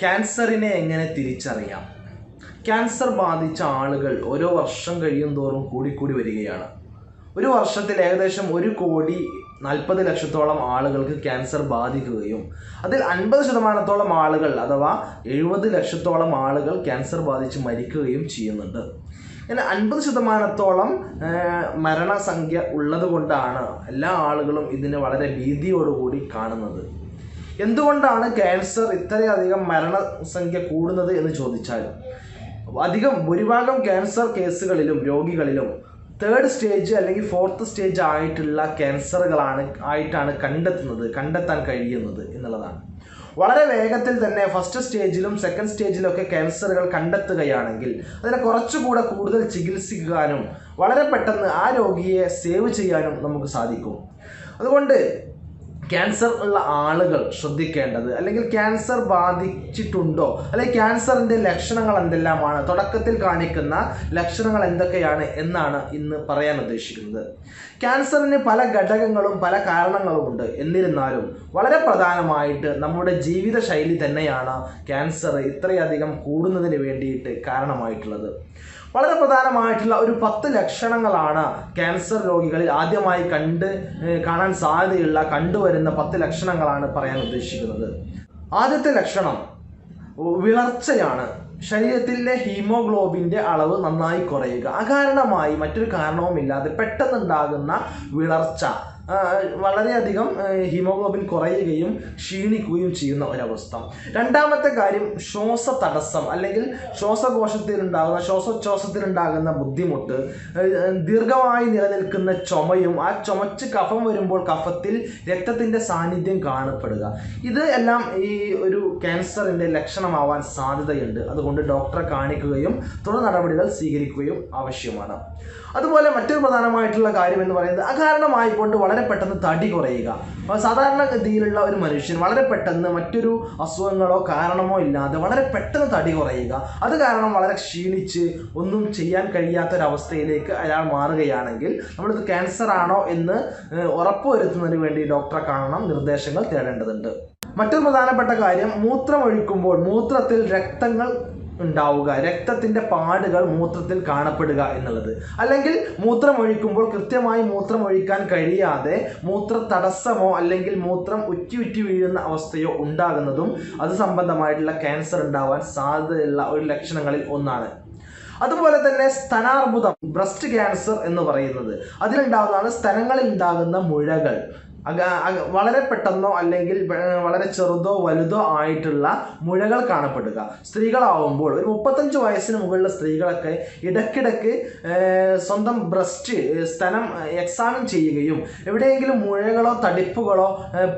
ക്യാൻസറിനെ എങ്ങനെ തിരിച്ചറിയാം? ക്യാൻസർ ബാധിച്ച ആളുകൾ ഓരോ വർഷം കഴിയുന്തോറും കൂടിക്കൂടി വരികയാണ്. ഒരു വർഷത്തിൽ ഏകദേശം 1,40,00,000 ആളുകൾക്ക് ക്യാൻസർ ബാധിക്കുകയും അതിൽ 50% ആളുകൾ അഥവാ 70 ലക്ഷത്തോളം ആളുകൾ ക്യാൻസർ ബാധിച്ച് മരിക്കുകയും ചെയ്യുന്നുണ്ട്. ഇങ്ങനെ 50% മരണസംഖ്യ ഉള്ളത് കൊണ്ടാണ് എല്ലാ ആളുകളും ഇതിനെ വളരെ ഭീതിയോടുകൂടി കാണുന്നത്. എന്തുകൊണ്ടാണ് ക്യാൻസർ ഇത്രയധികം മരണസംഖ്യ കൂടുന്നത് എന്ന് ചോദിച്ചാൽ, ഭൂരിഭാഗം ക്യാൻസർ കേസുകളിലും രോഗികളിലും 3rd സ്റ്റേജ് അല്ലെങ്കിൽ 4th സ്റ്റേജ് ആയിട്ടുള്ള ക്യാൻസറുകളാണ് കണ്ടെത്താൻ കഴിയുന്നത് എന്നുള്ളതാണ്. വളരെ വേഗത്തിൽ തന്നെ 1st സ്റ്റേജിലും 2nd സ്റ്റേജിലൊക്കെ ക്യാൻസറുകൾ കണ്ടെത്തുകയാണെങ്കിൽ അതിനെ കൂടുതൽ ചികിത്സിക്കാനും വളരെ പെട്ടെന്ന് ആ രോഗിയെ സേവ് ചെയ്യാനും നമുക്ക് സാധിക്കും. അതുകൊണ്ട് ക്യാൻസർ ഉള്ള ആളുകൾ ശ്രദ്ധിക്കേണ്ടത്, അല്ലെങ്കിൽ ക്യാൻസർ ബാധിച്ചിട്ടുണ്ടോ, അല്ലെങ്കിൽ ക്യാൻസറിൻ്റെ ലക്ഷണങ്ങൾ എന്തെല്ലാമാണ്, തുടക്കത്തിൽ കാണിക്കുന്ന ലക്ഷണങ്ങൾ എന്തൊക്കെയാണ് എന്നാണ് ഇന്ന് പറയാൻ ഉദ്ദേശിക്കുന്നത്. ക്യാൻസറിന് പല ഘടകങ്ങളും പല കാരണങ്ങളുമുണ്ട്. എന്നിരുന്നാലും വളരെ പ്രധാനമായിട്ട് നമ്മുടെ ജീവിതശൈലി തന്നെയാണ് ക്യാൻസർ ഇത്രയധികം കൂടുന്നതിന് വേണ്ടിയിട്ട് കാരണമായിട്ടുള്ളത്. വളരെ പ്രധാനമായിട്ടുള്ള ഒരു 10 ലക്ഷണങ്ങളാണ് ക്യാൻസർ രോഗികളിൽ ആദ്യമായി കാണാൻ സാധ്യതയുള്ള കണ്ടുവരുന്ന 10 ലക്ഷണങ്ങളാണ് പറയാൻ ഉദ്ദേശിക്കുന്നത്. ആദ്യത്തെ ലക്ഷണം വിളർച്ചയാണ്. ശരീരത്തിലെ ഹീമോഗ്ലോബിൻ്റെ അളവ് നന്നായി കുറയുക. അകാരണമായി മറ്റൊരു കാരണവുമില്ലാതെ പെട്ടെന്നുണ്ടാകുന്ന വിളർച്ച, വളരെയധികം ഹീമോഗ്ലോബിൻ കുറയുകയും ക്ഷീണിക്കുകയും ചെയ്യുന്ന ഒരവസ്ഥ. രണ്ടാമത്തെ കാര്യം ശ്വാസതടസ്സം, അല്ലെങ്കിൽ ശ്വാസോച്ഛ്വാസത്തിലുണ്ടാകുന്ന ബുദ്ധിമുട്ട്, ദീർഘമായി നിലനിൽക്കുന്ന ചുമയും ആ ചുമച്ച് കഫം വരുമ്പോൾ കഫത്തിൽ രക്തത്തിൻ്റെ സാന്നിധ്യം കാണപ്പെടുക. ഇത് എല്ലാം ഈ ഒരു ക്യാൻസറിൻ്റെ ലക്ഷണമാവാൻ സാധ്യതയുണ്ട്. അതുകൊണ്ട് ഡോക്ടറെ കാണിക്കുകയും തുടർ നടപടികൾ സ്വീകരിക്കുകയും ആവശ്യമാണ്. അതുപോലെ മറ്റൊരു പ്രധാനമായിട്ടുള്ള കാര്യം എന്ന് പറയുന്നത് അകാരണമായിക്കൊണ്ട് വളരെ പെട്ടെന്ന് തടി കുറയുക. സാധാരണഗതിയിലുള്ള ഒരു മനുഷ്യൻ വളരെ പെട്ടെന്ന് മറ്റൊരു അസുഖങ്ങളോ കാരണമോ ഇല്ലാതെ വളരെ പെട്ടെന്ന് തടി കുറയുക, അത് കാരണം വളരെ ക്ഷീണിച്ച് ഒന്നും ചെയ്യാൻ കഴിയാത്തൊരവസ്ഥയിലേക്ക് അയാൾ മാറുകയാണെങ്കിൽ നമ്മളിത് ക്യാൻസർ ആണോ എന്ന് ഉറപ്പുവരുത്തുന്നതിന് വേണ്ടി ഡോക്ടറെ കാണണം, നിർദ്ദേശങ്ങൾ തേടേണ്ടതുണ്ട്. മറ്റൊരു പ്രധാനപ്പെട്ട കാര്യം, മൂത്രമൊഴിക്കുമ്പോൾ മൂത്രത്തിൽ രക്തങ്ങൾ ഉണ്ടാവുക, രക്തത്തിൻ്റെ പാടുകൾ മൂത്രത്തിൽ കാണപ്പെടുക എന്നുള്ളത്. അല്ലെങ്കിൽ മൂത്രമൊഴിക്കുമ്പോൾ കൃത്യമായി മൂത്രമൊഴിക്കാൻ കഴിയാതെ മൂത്ര തടസ്സമോ അല്ലെങ്കിൽ മൂത്രം ഉറ്റി വീഴുന്ന അവസ്ഥയോ ഉണ്ടാകുന്നതും അത് സംബന്ധമായിട്ടുള്ള ക്യാൻസർ ഉണ്ടാവാൻ സാധ്യതയുള്ള ഒരു ലക്ഷണങ്ങളിൽ ഒന്നാണ്. അതുപോലെ തന്നെ സ്തനാർബുദം, ബ്രസ്റ്റ് ക്യാൻസർ എന്ന് പറയുന്നത്, അതിലുണ്ടാകുന്നതാണ് സ്തനങ്ങളിൽ ഉണ്ടാകുന്ന മുഴകൾ. വളരെ പെട്ടെന്നോ അല്ലെങ്കിൽ വളരെ ചെറുതോ വലുതോ ആയിട്ടുള്ള മുഴകൾ കാണപ്പെടുക. സ്ത്രീകളാവുമ്പോൾ ഒരു 35 വയസ്സിന് മുകളിലുള്ള സ്ത്രീകളൊക്കെ ഇടയ്ക്കിടയ്ക്ക് സ്വന്തം സ്തനം എക്സാമിൻ ചെയ്യുകയും എവിടെയെങ്കിലും മുഴകളോ തടിപ്പുകളോ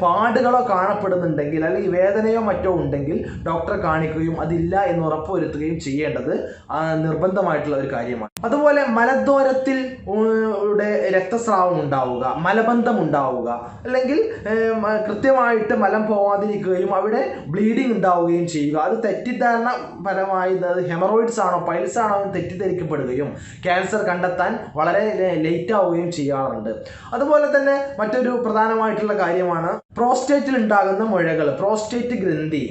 പാടുകളോ കാണപ്പെടുന്നുണ്ടെങ്കിൽ അല്ലെങ്കിൽ വേദനയോ മറ്റോ ഉണ്ടെങ്കിൽ ഡോക്ടറെ കാണിക്കുകയും അതില്ല എന്ന് ഉറപ്പുവരുത്തുകയും ചെയ്യേണ്ടത് നിർബന്ധമായിട്ടുള്ള ഒരു കാര്യമാണ്. അതുപോലെ മലദ്വാരത്തിൽ രക്തസ്രാവം ഉണ്ടാവുക, മലബന്ധം ഉണ്ടാവുക, അല്ലെങ്കിൽ കൃത്യമായിട്ട് മലം പോവാതിരിക്കുകയും അവിടെ ബ്ലീഡിങ് ഉണ്ടാവുകയും ചെയ്യുക. അത് തെറ്റിദ്ധാരണ പരമായി ഹെമറോയിഡ്സ് ആണോ പൈൽസ് ആണോ എന്ന് തെറ്റിദ്ധരിക്കപ്പെടുകയും ക്യാൻസർ കണ്ടെത്താൻ വളരെ ലേറ്റ് ആവുകയും ചെയ്യാറുണ്ട്. അതുപോലെ തന്നെ മറ്റൊരു പ്രധാനമായിട്ടുള്ള കാര്യമാണ് പ്രോസ്റ്റേറ്റിൽ ഉണ്ടാകുന്ന മുഴകൾ. പ്രോസ്റ്റേറ്റ് ഗ്രന്ഥി,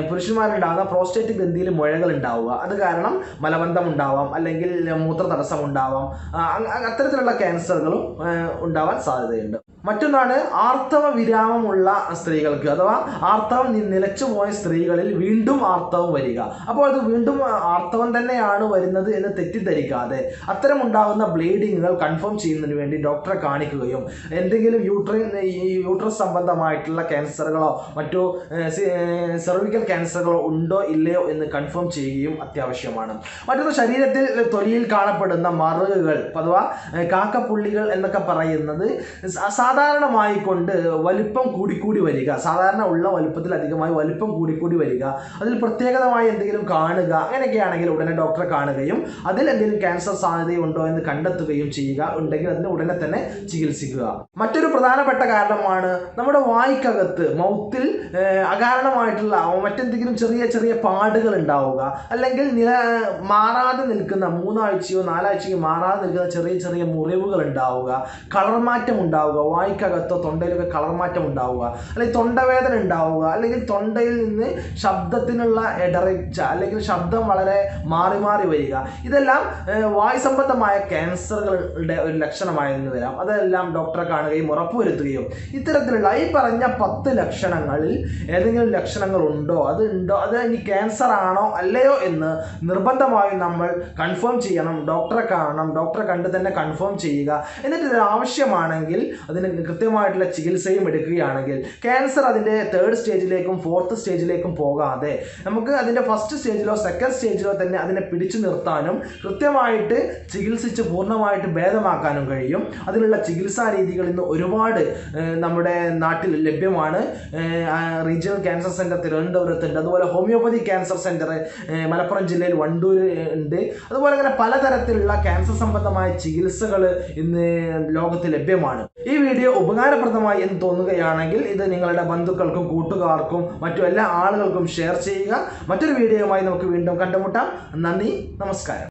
പുരുഷന്മാരുണ്ടാകുന്ന പ്രോസ്റ്റേറ്റ് ഗ്രന്ഥിയിൽ മുഴകൾ ഉണ്ടാവുക, അത് കാരണം മലബന്ധം ഉണ്ടാവാം, അല്ലെങ്കിൽ മൂത്ര തടസ്സം ഉണ്ടാവാം. അത്തരത്തിലുള്ള ക്യാൻസറുകളും ഉണ്ടാവാൻ സാധ്യതയുണ്ട്. മറ്റൊന്നാണ് ആർത്തവ വിരാമമുള്ള സ്ത്രീകൾക്ക്, അഥവാ ആർത്തവം നിലച്ചു പോയ സ്ത്രീകളിൽ വീണ്ടും ആർത്തവം വരിക. അപ്പോൾ അത് വീണ്ടും ആർത്തവം തന്നെയാണ് വരുന്നത് എന്ന് തെറ്റിദ്ധരിക്കാതെ അത്തരം ഉണ്ടാകുന്ന ബ്ലീഡിങ്ങുകൾ കൺഫേം ചെയ്യുന്നതിന് വേണ്ടി ഡോക്ടറെ കാണിക്കുകയും എന്തെങ്കിലും യൂട്രസ് സംബന്ധമായിട്ടുള്ള ക്യാൻസറുകളോ മറ്റോ സെർവിക്കൽ ക്യാൻസറുകളോ ഉണ്ടോ ഇല്ലയോ എന്ന് കൺഫേം ചെയ്യുകയും അത്യാവശ്യമാണ്. മറ്റൊന്ന്, ശരീരത്തിൽ തൊലിയിൽ കാണപ്പെടുന്ന മറുകുകൾ അഥവാ കാക്കപ്പുള്ളികൾ എന്നൊക്കെ പറയുന്നത് സാധാരണമായി കൊണ്ട് വലിപ്പം കൂടിക്കൂടി വരിക, സാധാരണ ഉള്ള വലിപ്പത്തിൽ അധികമായി വലിപ്പം കൂടിക്കൂടി വരിക, അതിൽ പ്രത്യേകതമായി എന്തെങ്കിലും കാണുക, അങ്ങനെയൊക്കെയാണെങ്കിൽ ഉടനെ ഡോക്ടറെ കാണുകയും അതിൽ എന്തെങ്കിലും ക്യാൻസർ സാധ്യതയുണ്ടോ എന്ന് കണ്ടെത്തുകയും ചെയ്യുക. ഉണ്ടെങ്കിൽ അതിന് ഉടനെ തന്നെ ചികിത്സിക്കുക. മറ്റൊരു പ്രധാനപ്പെട്ട കാരണമാണ് നമ്മുടെ വായ്ക്കകത്ത് മൗത്തിൽ അകാരണമായിട്ടുള്ള മറ്റെന്തെങ്കിലും ചെറിയ പാടുകൾ ഉണ്ടാവുക, അല്ലെങ്കിൽ മാറാതെ നിൽക്കുന്ന 3 ആഴ്ചയോ 4 ആഴ്ചയോ മാറാതെ നിൽക്കുന്ന ചെറിയ മുറിവുകൾ ഉണ്ടാവുക, കളർ മാറ്റം ഉണ്ടാവുക, വായ്ക്കകത്തോ തൊണ്ടയിലൊക്കെ കളർ മാറ്റം ഉണ്ടാവുക, അല്ലെങ്കിൽ തൊണ്ടവേദന ഉണ്ടാവുക, അല്ലെങ്കിൽ തൊണ്ടയിൽ നിന്ന് ശബ്ദത്തിനുള്ള ഇടറിച്ച അല്ലെങ്കിൽ ശബ്ദം വളരെ മാറി മാറി വരിക, ഇതെല്ലാം വായു സംബന്ധമായ ക്യാൻസറുകളുടെ ഒരു ലക്ഷണമായെന്ന് വരാം. അതെല്ലാം ഡോക്ടറെ കാണുകയും ഉറപ്പുവരുത്തുകയും ഇത്തരത്തിലുള്ള ഈ പറഞ്ഞ 10 ലക്ഷണങ്ങളിൽ ഏതെങ്കിലും ലക്ഷണങ്ങൾ ഉണ്ടോ, അത് ഇനി ക്യാൻസർ ആണോ അല്ലയോ എന്ന് നിർബന്ധമായും നമ്മൾ കൺഫേം ചെയ്യണം. ഡോക്ടറെ കാണണം, ഡോക്ടറെ കണ്ട് തന്നെ കൺഫേം ചെയ്യുക. എന്നിട്ട് ഇത് ആവശ്യമാണെങ്കിൽ അതിന് കൃത്യമായിട്ടുള്ള ചികിത്സയും എടുക്കുകയാണെങ്കിൽ ക്യാൻസർ അതിൻ്റെ 3rd സ്റ്റേജിലേക്കും 4th സ്റ്റേജിലേക്കും പോകാതെ നമുക്ക് അതിൻ്റെ 1st സ്റ്റേജിലോ 2nd സ്റ്റേജിലോ തന്നെ അതിനെ പിടിച്ചു നിർത്താനും കൃത്യമായിട്ട് ചികിത്സിച്ച് പൂർണ്ണമായിട്ട് ഭേദമാക്കാനും കഴിയും. അതിനുള്ള ചികിത്സാ രീതികൾ ഇന്ന് ഒരുപാട് നമ്മുടെ നാട്ടിൽ ലഭ്യമാണ്. റീജിയണൽ ക്യാൻസർ സെൻറ്റർ തിരുവനന്തപുരത്തുണ്ട്, അതുപോലെ ഹോമിയോപ്പതി ക്യാൻസർ സെൻറ്റർ മലപ്പുറം ജില്ലയിൽ വണ്ടൂർ ഉണ്ട്. അതുപോലെ അങ്ങനെ പലതരത്തിലുള്ള ക്യാൻസർ സംബന്ധമായ ചികിത്സകൾ ഇന്ന് ലോകത്ത് ലഭ്യമാണ്. ഈ വീഡിയോ ഉപകാരപ്രദമായി എന്ന് തോന്നുകയാണെങ്കിൽ ഇത് നിങ്ങളുടെ ബന്ധുക്കൾക്കും കൂട്ടുകാർക്കും മറ്റു എല്ലാ ആളുകൾക്കും ഷെയർ ചെയ്യുക. മറ്റൊരു വീഡിയോയുമായി നമുക്ക് വീണ്ടും കണ്ടുമുട്ടാം. നന്ദി, നമസ്കാരം.